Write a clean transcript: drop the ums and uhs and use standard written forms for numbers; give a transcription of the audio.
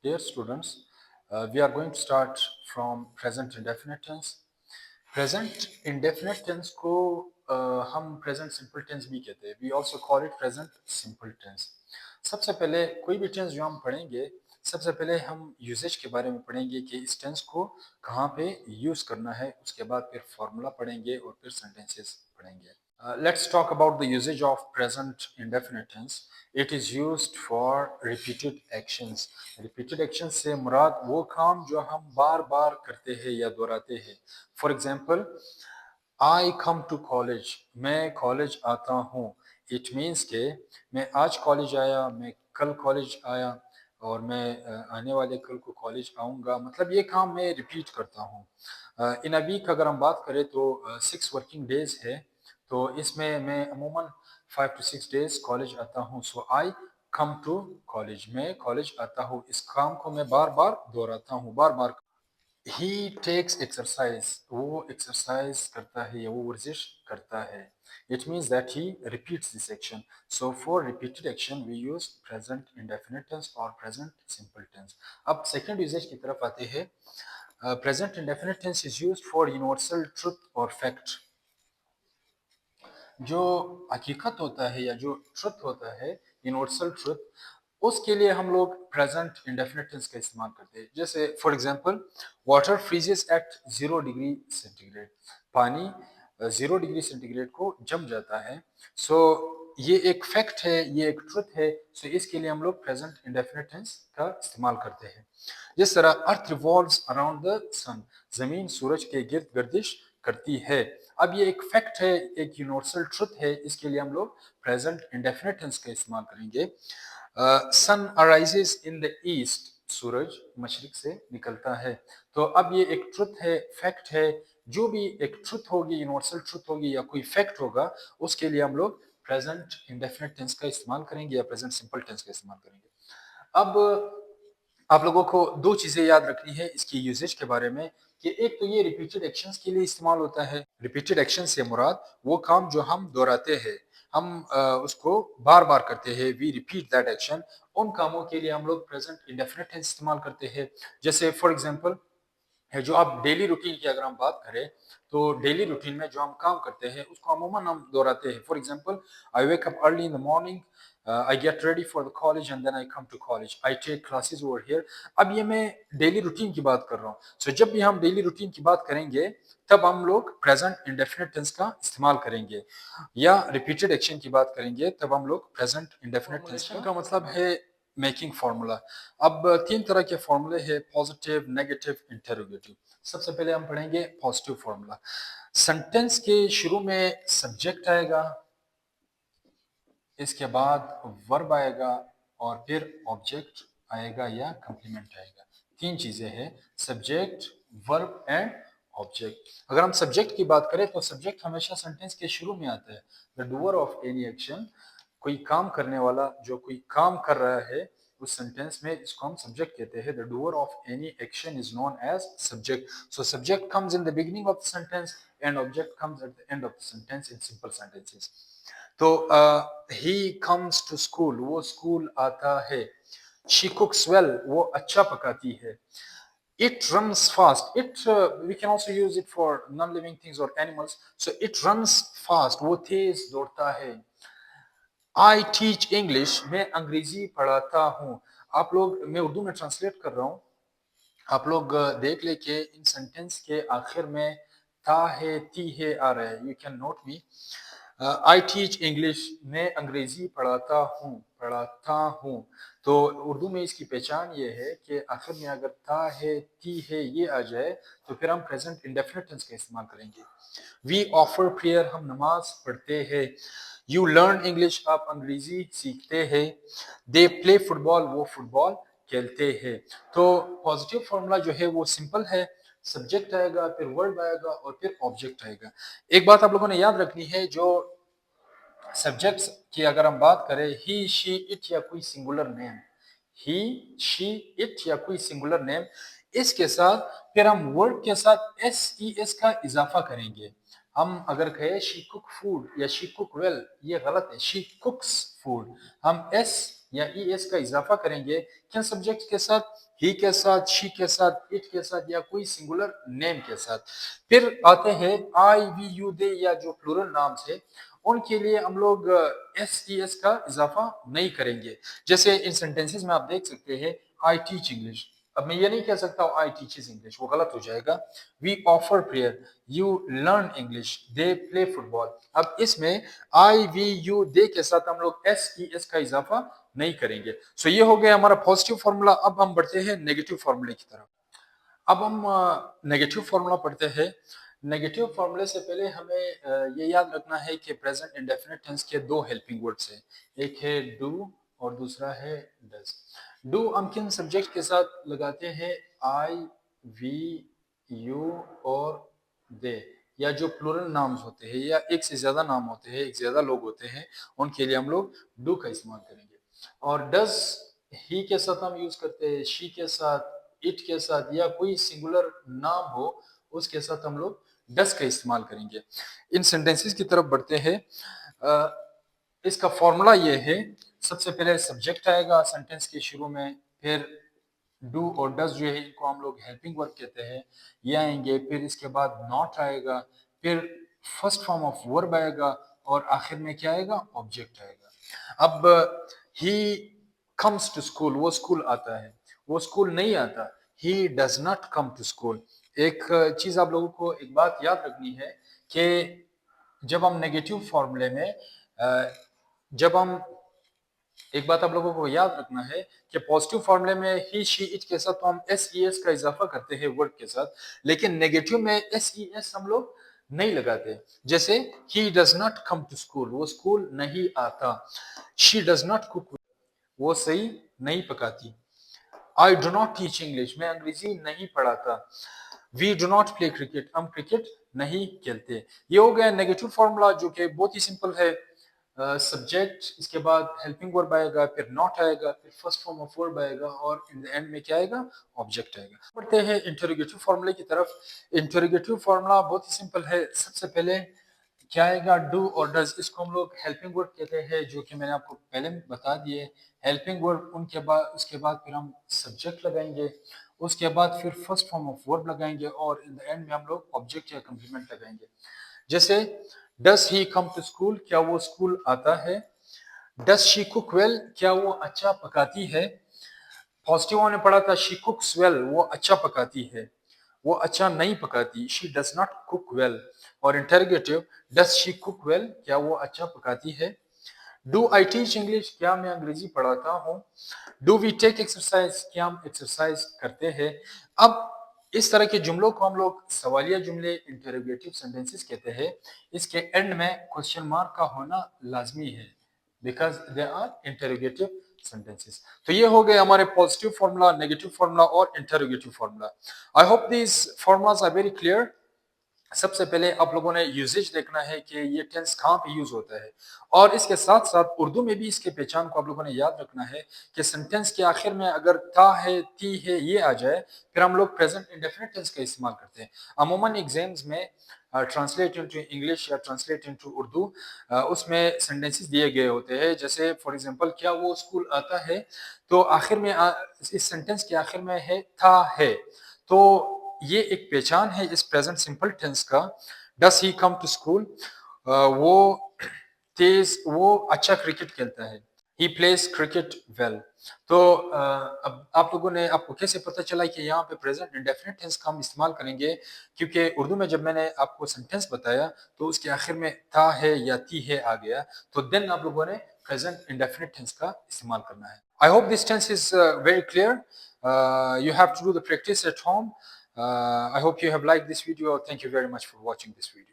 Dear students, we are going to start from present indefinite tense. Present indefinite tense को हम present simple tense भी कहते हैं. We also call it present simple tense. सबसे पहले कोई भी टेंस जो हम पढ़ेंगे, सबसे पहले हम यूजेज के बारे में पढ़ेंगे कि इस टेंस को कहाँ पे यूज करना है. उसके बाद फिर फॉर्मूला पढ़ेंगे और फिर सेंटेंसेस पढ़ेंगे. Let's talk about the usage of present indefinite tense. It is used for repeated actions. Repeated actions से मुराद वो काम जो हम बार बार करते हैं या दोहराते हैं. For example, I come to college. मैं कॉलेज आता हूँ. It means के मैं आज कॉलेज आया, मैं कल कॉलेज आया और मैं आने वाले कल को कॉलेज आऊँगा. मतलब ये काम मैं रिपीट करता हूँ. इन अ वीक अगर हम बात करें तो 6 वर्किंग डेज है. तो इसमें मैं अमूमन 5 to 6 days कॉलेज आता हूँ. सो आई कम टू कॉलेज. मैं कॉलेज आता हूँ. इस काम को मैं बार बार दोहराता हूँ, बार बार. He takes exercise. वो एक्सरसाइज करता है या वो वर्जिश करता है. It means that he repeats this action. So for repeated action we use present indefinite tense और प्रेजेंट सिंपल टेंस. अब सेकेंड यूजेज की तरफ आते हैं. Present indefinite tense is used for universal truth और फैक्ट. जो हकीकत होता है या जो ट्रुथ होता है, यूनिवर्सल ट्रुथ, उसके लिए हम लोग प्रेजेंट इंडेफिनिट टेंस का इस्तेमाल करते हैं. जैसे for example, water freezes at 0 degree centigrade. पानी 0 डिग्री सेंटीग्रेड को जम जाता है. सो ये एक फैक्ट है, ये एक ट्रुथ है. सो इसके लिए हम लोग प्रेजेंट इंडेफिनिट टेंस का इस्तेमाल करते हैं. जिस तरह अर्थ रिवॉल्व्स अराउंड द सन. जमीन सूरज के गिर्द गर्दिश करती है. अब ये एक फैक्ट है, एक यूनिवर्सल ट्रुथ है. इसके लिए हम लोग प्रेजेंट इंडेफिनिट टेंस का इस्तेमाल करेंगे. सन अराइजेस इन द ईस्ट. सूरज मशरिक से निकलता है. तो अब ये एक ट्रुथ है, फैक्ट है. जो भी एक ट्रुथ होगी, यूनिवर्सल ट्रुथ होगी या कोई फैक्ट होगा, उसके लिए हम लोग प्रेजेंट इंडेफिनिट टेंस का इस्तेमाल करेंगे या प्रेजेंट सिंपल टेंस का इस्तेमाल करेंगे. अब आप लोगों को दो चीजें याद रखनी है इसकी यूजेज के बारे में. कि एक तो ये रिपीटेड एक्शंस के लिए इस्तेमाल होता है. रिपीटेड एक्शन से मुराद वो काम जो हम दोहराते हैं, हम उसको बार बार करते हैं. We repeat that action. उन कामों के लिए हम लोग प्रेजेंट इंडेफिनिट टेंस इस्तेमाल करते हैं. जैसे फॉर एग्जांपल है, जो आप डेली रूटीन की अगर हम बात करें, तो डेली रूटीन में जो हम काम करते हैं उसको अमूमन हम दोहराते हैं. For example, I wake up early in the morning, I get ready for the college and then I come to college, I take classes over here. अब ये मैं डेली रूटीन की बात कर रहा हूँ. सो जब भी हम डेली रूटीन की बात करेंगे, तब हम लोग प्रेजेंट इंडेफिनिट टेंस का इस्तेमाल करेंगे. या रिपीटेड एक्शन की बात करेंगे, तब हम लोग प्रेजेंट इंडेफिनिट टेंस का मतलब है मेकिंग फॉर्मूला. अब तीन तरह के फॉर्मूले हैं: पॉजिटिव, नेगेटिव, इंटरोगेटिव. सबसे पहले हम पढ़ेंगे पॉजिटिव फॉर्मूला. सेंटेंस के शुरू में सब्जेक्ट आएगा, इसके बाद वर्ब आएगा और फिर ऑब्जेक्ट आएगा या कंप्लीमेंट आएगा. तीन चीजें हैं: सब्जेक्ट, वर्ब एंड ऑब्जेक्ट. अगर हम सब्जेक्ट की बात करें तो सब्जेक्ट हमेशा सेंटेंस के शुरू में आता है. The doer of any action. कोई काम करने वाला जो कोई काम कर रहा है उस सेंटेंस में, इसको हम सब्जेक्ट कहते हैं. The doer of any action is known as subject. So subject comes in the beginning of the sentence and object comes at the end of the sentence in simple sentences. तो he comes to school. वो school आता है. She cooks well. वो अच्छा पकाती है. It runs fast. We can also use it for non-living things or animals. So it runs fast. वो तेज दौड़ता है. I teach English. मैं अंग्रेजी पढ़ाता हूँ. आप लोग, मैं उर्दू में ट्रांसलेट कर रहा हूँ. आप लोग देख ले कि इन सेंटेंस के आखिर में था है, ती है आ रहा है. You can note me. I teach English. मैं अंग्रेजी पढ़ाता हूँ. तो उर्दू में इसकी पहचान ये है कि आखिर में अगर था है, ती है ये आ जाए, तो फिर हम प्रेजेंट इंडेफिनिट टेंस का इस्तेमाल करेंगे. We offer prayer. हम नमाज पढ़ते हैं. You learn English. आप अंग्रेजी सीखते हैं. They play football. वो फुटबॉल खेलते हैं. तो पॉजिटिव फॉर्मूला जो है वो सिंपल है. सब्जेक्ट आएगा, फिर वर्ब आएगा और फिर ऑब्जेक्ट आएगा. एक बात आप लोगों ने याद रखनी है, जो सब्जेक्ट्स की अगर हम बात करें, ही, शी, इट या कोई singular name, he, she, it या कोई सिंगुलर नेम, इसके साथ फिर हम वर्ड के साथ एस ई एस का इजाफा करेंगे. हम अगर कहें शी कुक फूड या शी कुक वेल, ये गलत है. She कुक्स food. हम एस या ईएस का इजाफा करेंगे किन सब्जेक्ट के साथ, ही के साथ, शी के साथ, इट के साथ या कोई सिंगुलर नेम के साथ। फिर आते हैं आई, वी, यू, दे या जो प्लूरल नाम्स है उनके लिए हम लोग एस ई एस का इजाफा नहीं करेंगे। जैसे इन सेंटेंसेस में आप देख सकते हैं आई टीच इंग्लिश, अब मैं ये नहीं कह सकता आई टीचेस इंग्लिश, वो गलत हो जाएगा। We offer prayer, you learn English, they play football. अब इसमें आई, वी, यू, दे के साथ हम लोग एस ई एस का इजाफा नहीं करेंगे। सो ये हो गया हमारा पॉजिटिव फॉर्मूला। अब हम बढ़ते हैं नेगेटिव फॉर्मूले की तरफ। अब हम नेगेटिव फॉर्मूला पढ़ते हैं। नेगेटिव फॉर्मूले से पहले हमें ये याद रखना है कि प्रेजेंट इंडेफिनिट टेंस के दो हेल्पिंग वर्ड्स हैं, एक है डू और दूसरा है डज। डू हम किन सब्जेक्ट के साथ लगाते हैं, आई, वी, यू और दे, या जो प्लूरल नाम्स होते हैं या एक से ज्यादा नाम होते हैं, एक से ज्यादा लोग होते हैं, उनके लिए हम लोग डू का इस्तेमाल करेंगे। और डज ही के साथ हम यूज करते हैं, शी के साथ, इट के साथ या कोई सिंगुलर नाम हो उसके साथ हम लोग डस का इस्तेमाल करेंगे। इन सेंटेंसेस की तरफ बढ़ते हैं। इसका फॉर्मूला ये है, सबसे पहले सब्जेक्ट आएगा सेंटेंस के शुरू में, फिर डू और डस जो है इनको हम लोग हेल्पिंग वर्ब कहते हैं, ये आएंगे, फिर इसके बाद नॉट आएगा, फिर फर्स्ट फॉर्म ऑफ वर्ब आएगा और आखिर में क्या आएगा, ऑब्जेक्ट आएगा। अब ही कम्स टू स्कूल, वो स्कूल आता है, वो स्कूल नहीं आता, he does not come to school. एक चीज आप लोगों को एक बात याद रखनी है कि जब हम नेगेटिव फॉर्मूले में जब हम एक बात आप लोगों को याद रखना है कि पॉजिटिव फॉर्मूले में ही, शी, इट के साथ तो हम एस ई एस का इजाफा करते हैं वर्ड के साथ, लेकिन नेगेटिव में एस ई एस हम लोग नहीं लगाते। जैसे he does not come to school, वो स्कूल नहीं आता। शी डज नॉट कुक, वो सही नहीं पकाती। I do not teach English, मैं अंग्रेजी नहीं पढ़ाता। We do not play cricket, हम क्रिकेट नहीं खेलते। ये हो गया नेगेटिव फॉर्मूला जो कि बहुत ही सिंपल है। सब्जेक्ट, इसके बाद हेल्पिंग वर्ब आएगा, फिर नॉट आएगा, फिर फर्स्ट फॉर्म ऑफ वर्ब आएगा और इन द एंड में क्या आएगा, ऑब्जेक्ट आएगा। बढ़ते हैं इंटरोगेटिव फॉर्मूले की तरफ। इंटरोगेटिव फॉर्मूला बहुत ही सिंपल है। सबसे पहले क्या आएगा, डू और डज, इसको हम लोग हेल्पिंग वर्ब कहते हैं, जो कि मैंने आपको पहले बता दिए। हेल्पिंग वर्ब उनके बाद, उसके बाद फिर हम सब्जेक्ट लगाएंगे, उसके बाद फिर फर्स्ट फॉर्म ऑफ वर्ब लगाएंगे और इन द एंड में हम लोग ऑब्जेक्ट या कम्प्लीमेंट लगाएंगे। जैसे डस ही कम टू स्कूल, क्या वो स्कूल आता है। डस शी कुक वेल, क्या वो अच्छा पकाती है। पॉजिटिव ने पढ़ा था शी कुक्स वेल, वो अच्छा पकाती है, वो अच्छा नहीं पकाती, she does not cook well. और interrogative, does she cook well, क्या वो अच्छा पकाती है। डू आई टीच इंग्लिश, क्या मैं अंग्रेजी पढ़ाता हूँ। डू वी टेक एक्सरसाइज, क्या हम एक्सरसाइज करते हैं। अब इस तरह के जुमलों को हम लोग सवालिया जुमले, इंटरोगेटिव सेंटेंसेस कहते हैं। इसके एंड में क्वेश्चन मार्क का होना लाजमी है, because they are interrogative sentences. तो ये हो गए हमारे पॉजिटिव फॉर्मूला, नेगेटिव फॉर्मूला और interrogative formula. I hope these formulas are very clear. सबसे पहले आप लोगों ने यूजेज देखना है कि ये टेंस कहाँ पे यूज होता है, और इसके साथ साथ उर्दू में भी इसके पहचान को आप लोगों ने याद रखना है कि सेंटेंस के आखिर में अगर था है, ती है, ये आ जाए, फिर हम लोग प्रेजेंट इंडेफिनिट टेंस का इस्तेमाल करते हैं। अमूमन एग्जाम्स में ट्रांसलेट इनटू इंग्लिश या ट्रांसलेट इनटू उर्दू, उसमें सेंटेंसेस दिए गए होते हैं। जैसे फॉर एग्जांपल, क्या वो स्कूल आता है, तो आखिर में इस सेंटेंस के आखिर में है था है, तो ये एक पहचान है इस प्रेजेंट सिंपल टेंस का। डस ही कम टू स्कूल, वो वो अच्छा क्रिकेट खेलता है। He plays cricket well. तो अब आप लोगों ने, आपको कैसे पता चला कि यहाँ पे प्रेजेंट इंडेफिनिट टेंस का हम इस्तेमाल करेंगे, क्योंकि उर्दू में जब मैंने आपको सेंटेंस बताया तो उसके आखिर में था है या ती है आ गया, तो देन आप लोगों ने प्रेजेंट इंडेफिनिट टेंस का इस्तेमाल करना है। I hope this tense is very clear. You have to do the practice at home. I hope you have liked this video. Thank you very much for watching this video.